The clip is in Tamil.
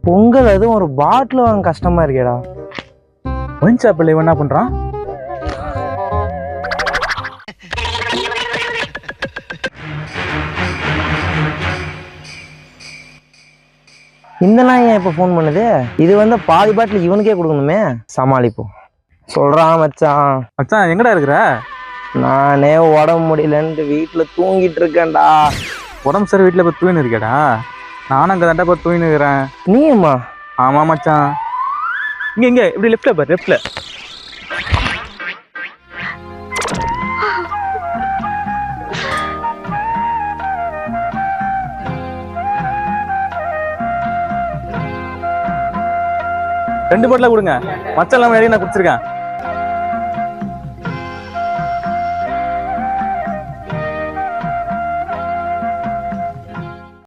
பொங்கல் அதுவும் ஒரு பாட்டில் வாங்க கஷ்டமா இருக்கேடா. ஒயின் ஷாப்பில் இவன் என்ன பண்ணுறான்? இந்த நாய் ஏன் இப்போ ஃபோன் பண்ணுது? இது வந்து பாதி பாட்டில் இவனுக்கே கொடுக்கணுமே. சமாளிப்போம். சொல்கிறான் மச்சான். மச்சான் எங்கடா இருக்கிற? நானே உடம்பு முடியலன்ட்டு வீட்டில் தூங்கிட்டு இருக்கேன்டா. உடம்பு சரி வீட்டில் போய் தூயின்னு இருக்கேடா. நானும் அங்கே தாண்டா போய் தூயின்னு இருக்கிறேன். நீயுமா? ஆமாம் மச்சான். இங்கே இப்படி லெஃப்டில் பாரு, லெஃப்டில். ரெண்டு பாட்டில் கொடுங்க. மச்சான் இல்லாமல் நான் குடிச்சிருக்கேன்.